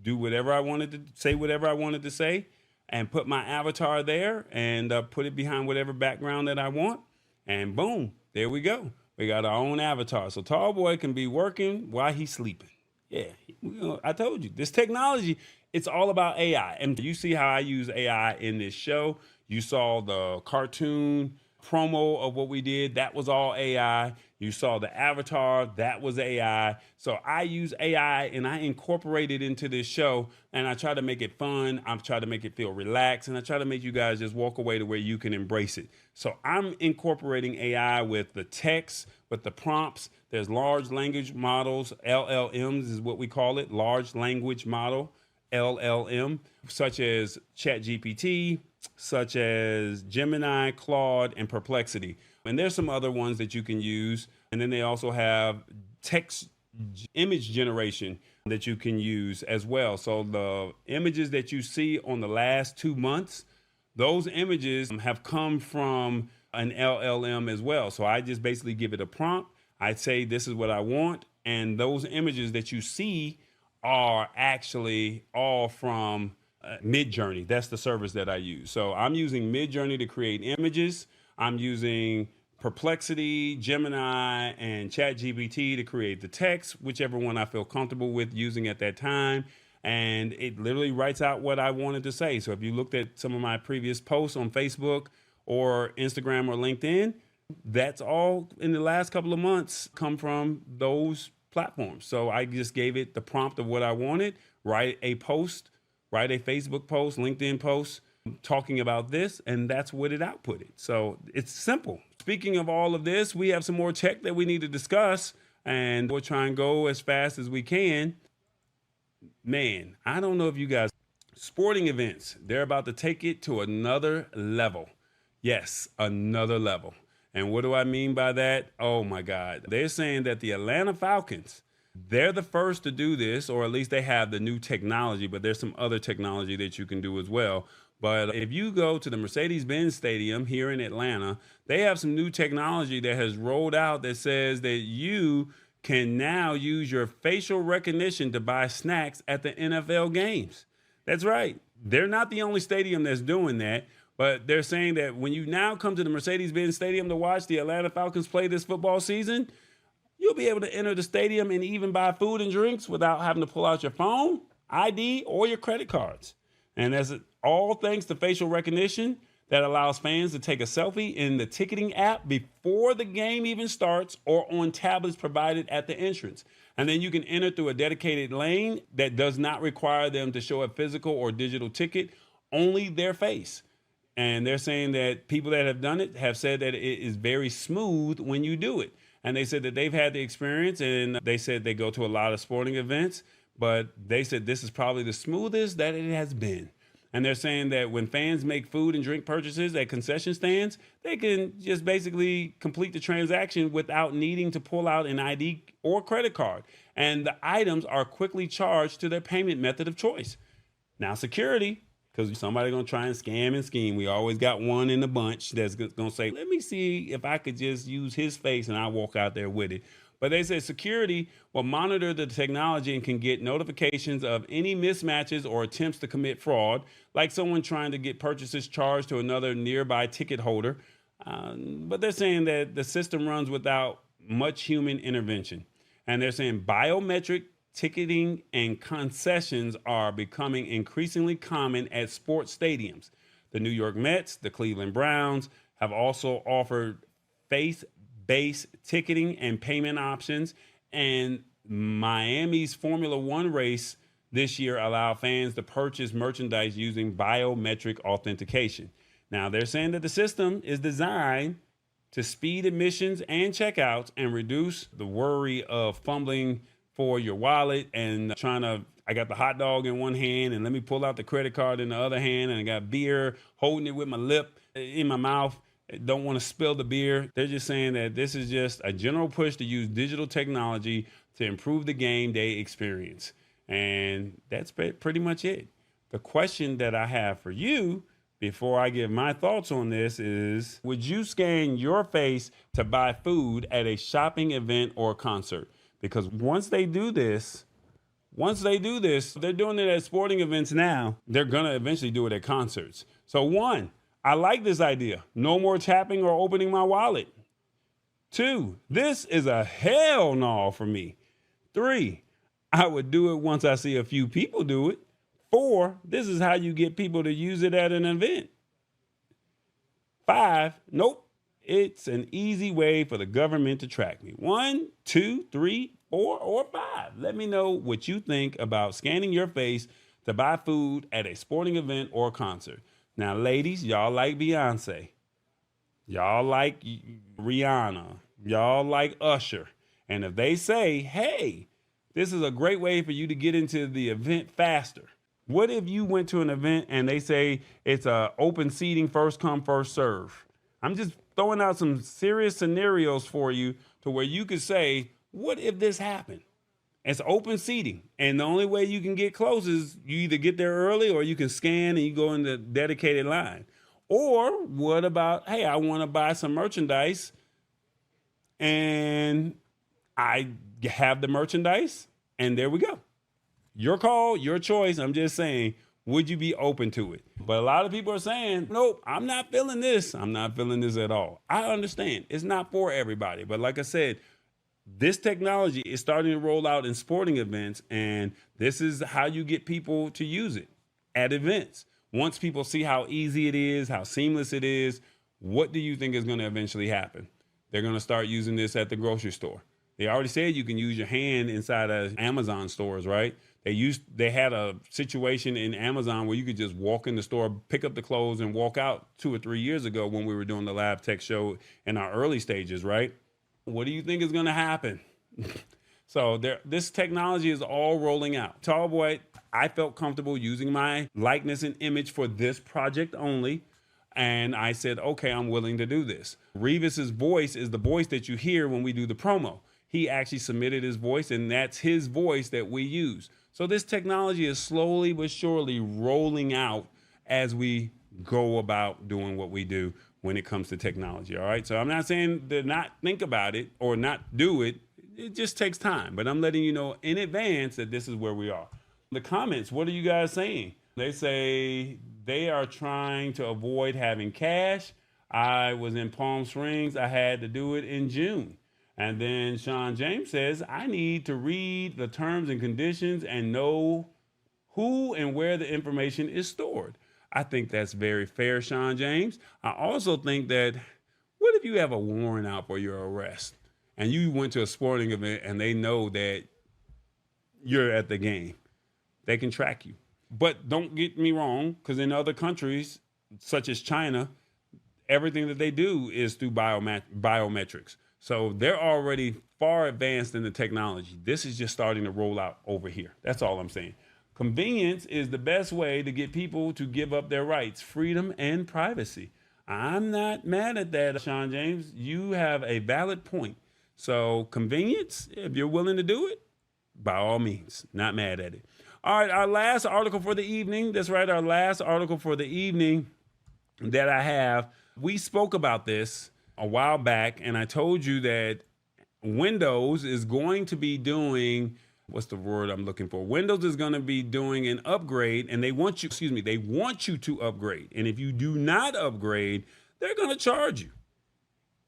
do whatever I wanted to say, whatever I wanted to say, and put my avatar there and put it behind whatever background that I want. And boom, there we go. We got our own avatar. So Tallboy can be working while he's sleeping. Yeah, I told you, this technology, it's all about AI. And you see how I use AI in this show. You saw the cartoon promo of what we did. That was all AI. You saw the avatar. That was AI. So I use AI and I incorporate it into this show, and I try to make it fun. I try to make it feel relaxed, and I try to make you guys just walk away to where you can embrace it. So I'm incorporating AI with the text, with the prompts. There's large language models, LLMs is what we call it, large language model, LLM, such as ChatGPT, such as Gemini, Claude, and Perplexity. And there's some other ones that you can use. And then they also have text image generation that you can use as well. So the images that you see on the last 2 months, those images have come from an LLM as well. So I just basically give it a prompt. I say, this is what I want. And those images that you see are actually all from Midjourney. That's the service that I use. So I'm using Midjourney to create images. I'm using Perplexity, Gemini, and ChatGPT to create the text, whichever one I feel comfortable with using at that time. And it literally writes out what I wanted to say. So if you looked at some of my previous posts on Facebook or Instagram or LinkedIn, that's all in the last couple of months come from those platforms. So I just gave it the prompt of what I wanted, write a Facebook post, LinkedIn post, talking about this, and that's what it outputted. So it's simple. Speaking of all of this, we have some more tech that we need to discuss, and we'll try and go as fast as we can. Man, I don't know if you guys, sporting events, they're about to take it to another level. Yes, another level. And what do I mean by that? Oh my God. They're saying that the Atlanta Falcons, they're the first to do this, or at least they have the new technology, but there's some other technology that you can do as well. But if you go to the Mercedes-Benz Stadium here in Atlanta, they have some new technology that has rolled out that says that you can now use your facial recognition to buy snacks at the NFL games. That's right. They're not the only stadium that's doing that, but they're saying that when you now come to the Mercedes-Benz Stadium to watch the Atlanta Falcons play this football season, you'll be able to enter the stadium and even buy food and drinks without having to pull out your phone, ID, or your credit cards. And that's all thanks to facial recognition that allows fans to take a selfie in the ticketing app before the game even starts or on tablets provided at the entrance. And then you can enter through a dedicated lane that does not require them to show a physical or digital ticket, only their face. And they're saying that people that have done it have said that it is very smooth when you do it. And they said that they've had the experience, and they said they go to a lot of sporting events, but they said this is probably the smoothest that it has been. And they're saying that when fans make food and drink purchases at concession stands, they can just basically complete the transaction without needing to pull out an ID or credit card. And the items are quickly charged to their payment method of choice. Now, security, because somebody's going to try and scam and scheme. We always got one in the bunch that's going to say, let me see if I could just use his face, and I'll walk out there with it. But they said security will monitor the technology and can get notifications of any mismatches or attempts to commit fraud, like someone trying to get purchases charged to another nearby ticket holder. But they're saying that the system runs without much human intervention. And they're saying biometric ticketing and concessions are becoming increasingly common at sports stadiums. The New York Mets, the Cleveland Browns have also offered face-based ticketing and payment options. And Miami's Formula One race this year allowed fans to purchase merchandise using biometric authentication. Now, they're saying that the system is designed to speed admissions and checkouts and reduce the worry of fumbling for your wallet and I got the hot dog in one hand and let me pull out the credit card in the other hand, and I got beer, holding it with my lip in my mouth. Don't want to spill the beer. They're just saying that this is just a general push to use digital technology to improve the game day experience. And that's pretty much it. The question that I have for you before I give my thoughts on this is, would you scan your face to buy food at a shopping event or concert? Because once they do this, they're doing it at sporting events now. They're going to eventually do it at concerts. So one, I like this idea. No more tapping or opening my wallet. 2, this is a hell no for me. 3, I would do it once I see a few people do it. 4, this is how you get people to use it at an event. 5, nope. It's an easy way for the government to track me. 1, 2, 3, 4, or 5. Let me know what you think about scanning your face to buy food at a sporting event or concert. Now, ladies, y'all like Beyonce. Y'all like Rihanna. Y'all like Usher. And if they say, hey, this is a great way for you to get into the event faster. What if you went to an event and they say it's a open seating, first come, first serve? I'm just throwing out some serious scenarios for you to where you could say, what if this happened? It's open seating, and the only way you can get close is you either get there early or you can scan and you go in the dedicated line. Or what about, hey, I want to buy some merchandise and I have the merchandise, and there we go. Your call, your choice. I'm just saying, would you be open to it? But a lot of people are saying, nope, I'm not feeling this. I'm not feeling this at all. I understand. It's not for everybody. But like I said, this technology is starting to roll out in sporting events, and this is how you get people to use it at events. Once people see how easy it is, how seamless it is, what do you think is going to eventually happen? They're going to start using this at the grocery store. They already said you can use your hand inside of Amazon stores, right? They had a situation in Amazon where you could just walk in the store, pick up the clothes, and walk out 2 or 3 years ago when we were doing the Lab Tech show in our early stages, right? What do you think is going to happen? So this technology is all rolling out. Tallboy, I felt comfortable using my likeness and image for this project only. And I said, okay, I'm willing to do this. Revis's voice is the voice that you hear when we do the promo. He actually submitted his voice, and that's his voice that we use. So this technology is slowly but surely rolling out as we go about doing what we do when it comes to technology. All right. So I'm not saying to not think about it or not do it. It just takes time. But I'm letting you know in advance that this is where we are. The comments, what are you guys saying? They say they are trying to avoid having cash. I was in Palm Springs. I had to do it in June. And then Sean James says, I need to read the terms and conditions and know who and where the information is stored. I think that's very fair, Sean James. I also think that what if you have a warrant out for your arrest and you went to a sporting event and they know that you're at the game? They can track you. But don't get me wrong, because in other countries, such as China, everything that they do is through biometrics. So they're already far advanced in the technology. This is just starting to roll out over here. That's all I'm saying. Convenience is the best way to get people to give up their rights, freedom, and privacy. I'm not mad at that, Sean James. You have a valid point. So convenience, if you're willing to do it, by all means, not mad at it. All right, our last article for the evening. That's right, our last article for the evening that I have. We spoke about this a while back, and I told you that Windows is going to be doing, what's the word I'm looking for? Windows is going to be doing an upgrade, and they want you to upgrade. And if you do not upgrade, they're going to charge you.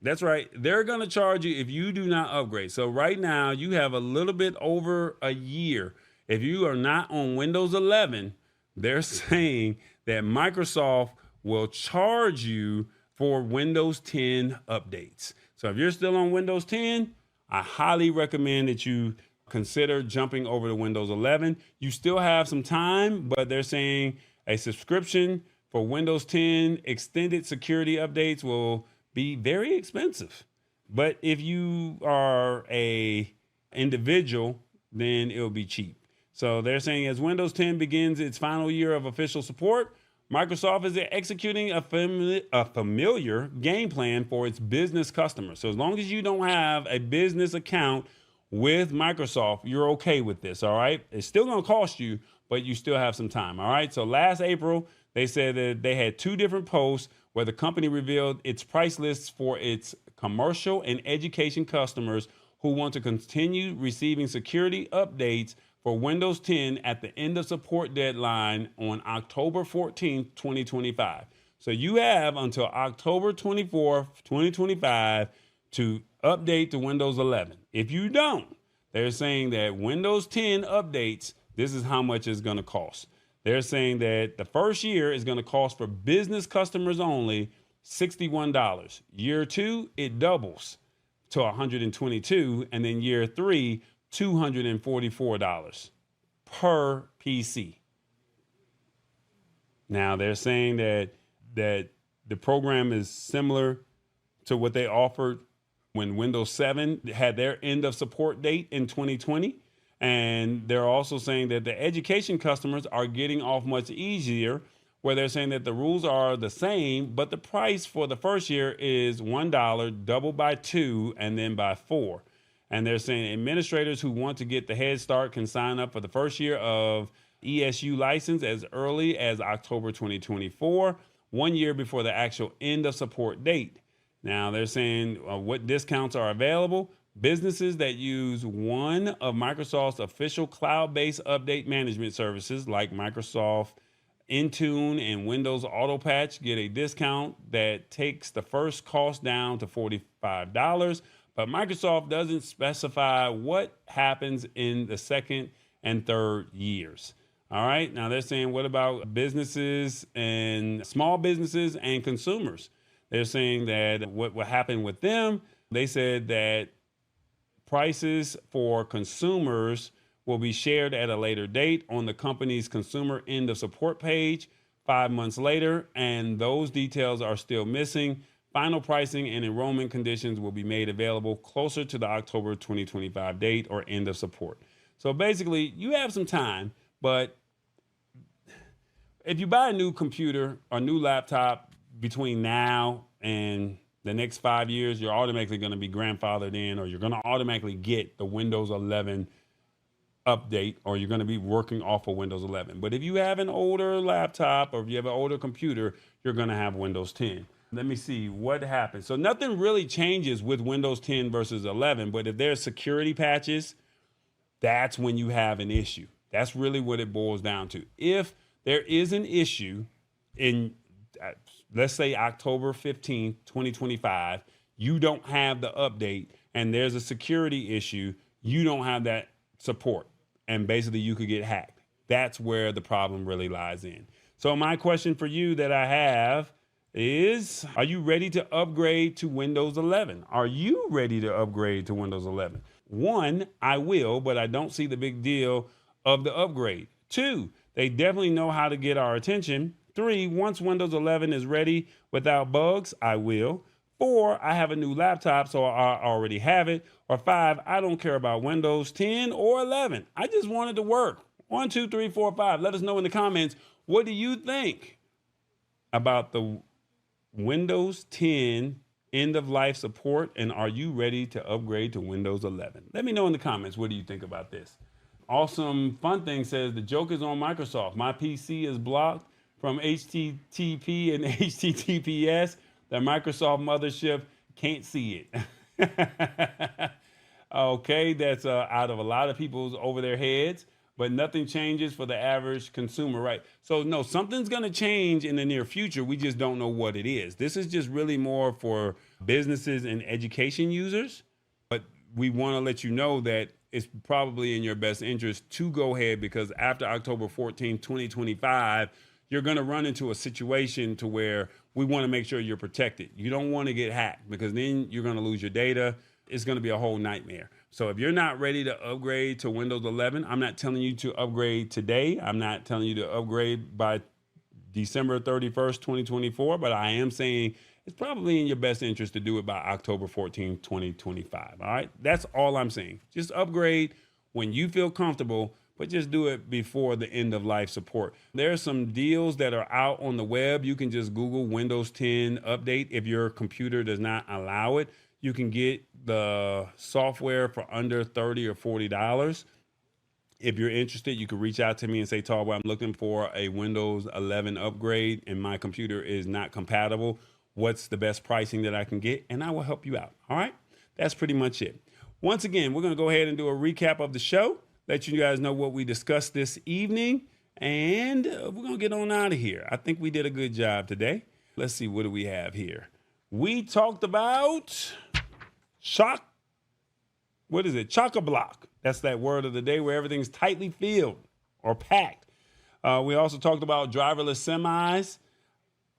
That's right. They're going to charge you if you do not upgrade. So right now, you have a little bit over a year. If you are not on Windows 11, they're saying that Microsoft will charge you for Windows 10 updates. So if you're still on Windows 10, I highly recommend that you consider jumping over to Windows 11. You still have some time, but they're saying a subscription for Windows 10 extended security updates will be very expensive. But if you are a individual, then it'll be cheap. So they're saying as Windows 10 begins its final year of official support, Microsoft is executing a familiar game plan for its business customers. So as long as you don't have a business account with Microsoft, you're okay with this, all right? It's still going to cost you, but you still have some time, all right? So last April, they said that they had 2 different posts where the company revealed its price lists for its commercial and education customers who want to continue receiving security updates for Windows 10 at the end of support deadline on October 14th, 2025. So you have until October 24th, 2025 to update to Windows 11. If you don't, they're saying that Windows 10 updates, this is how much it's going to cost. They're saying that the first year is going to cost for business customers only $61. Year 2, it doubles to $122, and then year 3, $244 per PC. Now they're saying that the program is similar to what they offered when Windows 7 had their end of support date in 2020. And they're also saying that the education customers are getting off much easier, where they're saying that the rules are the same, but the price for the first year is $1, doubled by 2, and then by 4. And they're saying administrators who want to get the head start can sign up for the first year of ESU license as early as October 2024, 1 year before the actual end of support date. Now they're saying what discounts are available. Businesses that use one of Microsoft's official cloud-based update management services like Microsoft Intune and Windows Auto Patch get a discount that takes the first cost down to $45. But Microsoft doesn't specify what happens in the second and third years. All right. Now they're saying, what about businesses and small businesses and consumers? They're saying that what will happen with them, they said that prices for consumers will be shared at a later date on the company's consumer end of support page 5 months later, and those details are still missing. Final pricing and enrollment conditions will be made available closer to the October 2025 date or end of support. So basically, you have some time, but if you buy a new computer or new laptop, between now and the next 5 years, you're automatically going to be grandfathered in, or you're going to automatically get the Windows 11 update, or you're going to be working off of Windows 11. But if you have an older laptop or if you have an older computer, you're going to have Windows 10. Let me see what happens. So nothing really changes with Windows 10 versus 11, but if there's security patches, that's when you have an issue. That's really what it boils down to. If there is an issue in, let's say, October 15th, 2025, you don't have the update and there's a security issue, you don't have that support. And basically you could get hacked. That's where the problem really lies in. So my question for you that I have is, are you ready to upgrade to Windows 11? Are you ready to upgrade to Windows 11? One, I will, but I don't see the big deal of the upgrade. Two, they definitely know how to get our attention. Three, once Windows 11 is ready without bugs, I will. Four, I have a new laptop, so I already have it. Or five, I don't care about Windows 10 or 11. I just want it to work. 1, 2, 3, 4, 5. Let us know in the comments, what do you think about the Windows 10 end of life support, and are you ready to upgrade to Windows 11? Let me know in the comments, what do you think about this? Awesome Fun Thing says, the joke is on Microsoft. My PC is blocked from HTTP and HTTPS. The Microsoft mothership can't see it. Okay, that's out of a lot of people's over their heads, but nothing changes for the average consumer, right? So no, something's going to change in the near future. We just don't know what it is. This is just really more for businesses and education users, but we want to let you know that it's probably in your best interest to go ahead, because after October 14, 2025, you're going to run into a situation to where we want to make sure you're protected. You don't want to get hacked, because then you're going to lose your data. It's going to be a whole nightmare. So if you're not ready to upgrade to Windows 11, I'm not telling you to upgrade today. I'm not telling you to upgrade by December 31st, 2024, but I am saying it's probably in your best interest to do it by October 14, 2025. All right. That's all I'm saying. Just upgrade when you feel comfortable, but just do it before the end of life support. There are some deals that are out on the web. You can just Google Windows 10 update. If your computer does not allow it, you can get the software for under $30 or $40. If you're interested, you can reach out to me and say, Talbot, I'm looking for a Windows 11 upgrade and my computer is not compatible. What's the best pricing that I can get? And I will help you out. All right. That's pretty much it. Once again, we're going to go ahead and do a recap of the show, let you guys know what we discussed this evening, and we're going to get on out of here. I think we did a good job today. Let's see, what do we have here? We talked about chock-a-block. That's that word of the day, where everything's tightly filled or packed. We also talked about driverless semis.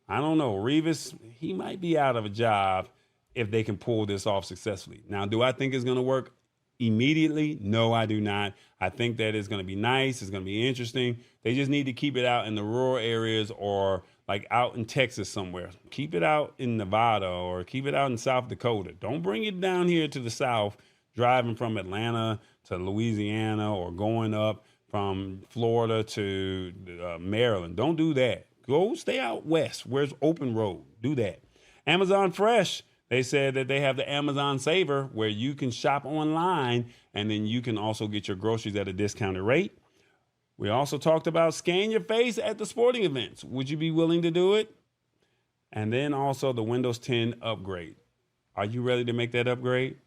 I don't know, Revis, he might be out of a job if they can pull this off successfully. Now, do I think it's going to work immediately? No, I do not. I think that it's going to be nice. It's going to be interesting. They just need to keep it out in the rural areas, or like out in Texas somewhere. Keep it out in Nevada, or keep it out in South Dakota. Don't bring it down here to the South, driving from Atlanta to Louisiana or going up from Florida to Maryland. Don't do that. Go stay out west. Where's open road? Do that. Amazon Fresh, they said that they have the Amazon Saver, where you can shop online and then you can also get your groceries at a discounted rate. We also talked about scan your face at the sporting events. Would you be willing to do it? And then also the Windows 10 upgrade. Are you ready to make that upgrade?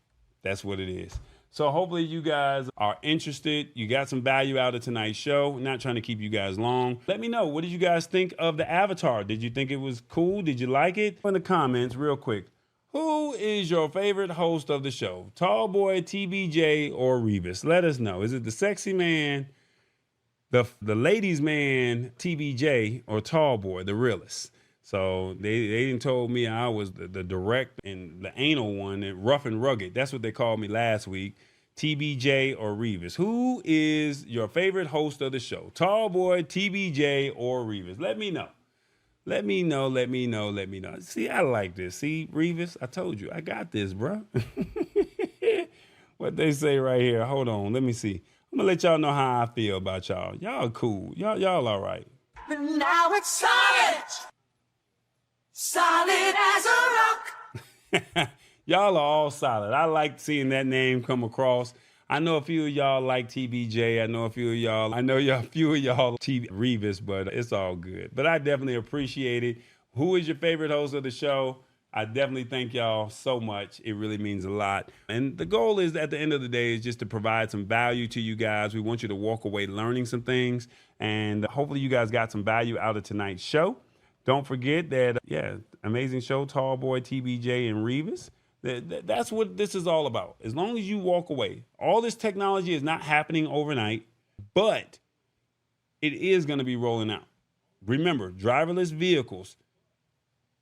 That's what it is. So hopefully you guys are interested. You got some value out of tonight's show. I'm not trying to keep you guys long. Let me know, what did you guys think of the avatar? Did you think it was cool? Did you like it? In the comments, real quick, who is your favorite host of the show? Tallboy, TBJ, or Revis? Let us know. Is it the sexy man, the ladies man, TBJ, or Tallboy, the realist? So they didn't told me I was the direct and the anal one, and rough and rugged. That's what they called me last week. TBJ or Revis? Who is your favorite host of the show? Tallboy, TBJ, or Revis? Let me know. Let me know. Let me know. Let me know. See, I like this. See, Revis, I told you, I got this, bro. What they say right here. Hold on. Let me see. I'm gonna let y'all know how I feel about y'all. Y'all cool. Y'all all right. Now it's silent. Solid as a rock. Y'all are all solid. I like seeing that name come across. I know a few of y'all like TBJ. I know a few of y'all. I know a few of y'all TV Revis, but it's all good. But I definitely appreciate it. Who is your favorite host of the show? I definitely thank y'all so much. It really means a lot. And the goal is, at the end of the day, is just to provide some value to you guys. We want you to walk away learning some things. And hopefully you guys got some value out of tonight's show. Don't forget that, amazing show, Tall Boy, TBJ, and Revis. That's what this is all about. As long as you walk away, all this technology is not happening overnight, but it is going to be rolling out. Remember, driverless vehicles,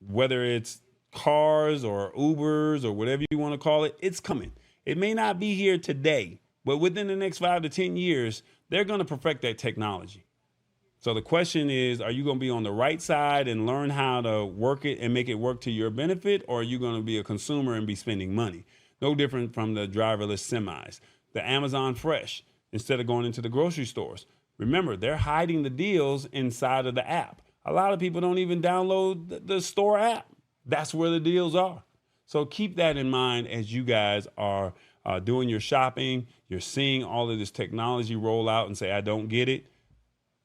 whether it's cars or Ubers or whatever you want to call it, it's coming. It may not be here today, but within the next 5 to 10 years, they're going to perfect that technology. So the question is, are you going to be on the right side and learn how to work it and make it work to your benefit? Or are you going to be a consumer and be spending money? No different from the driverless semis, the Amazon Fresh, instead of going into the grocery stores. Remember, they're hiding the deals inside of the app. A lot of people don't even download the store app. That's where the deals are. So keep that in mind as you guys are doing your shopping. You're seeing all of this technology roll out and say, I don't get it.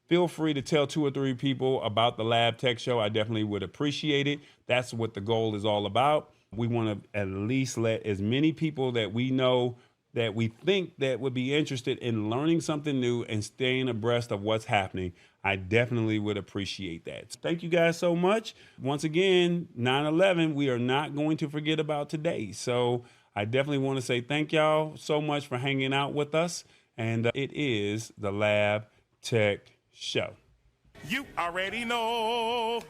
Feel free to tell 2 or 3 people about the Lab Tech Show. I definitely would appreciate it. That's what the goal is all about. We want to at least let as many people that we know that we think that would be interested in learning something new and staying abreast of what's happening. I definitely would appreciate that. Thank you guys so much. Once again, 9/11, we are not going to forget about today. So I definitely want to say thank y'all so much for hanging out with us. And it is the Lab Tech Show. You already know.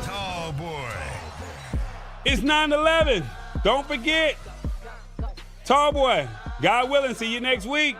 Tall boy. It's 9/11. Don't forget. Tall Boy, God willing, see you next week.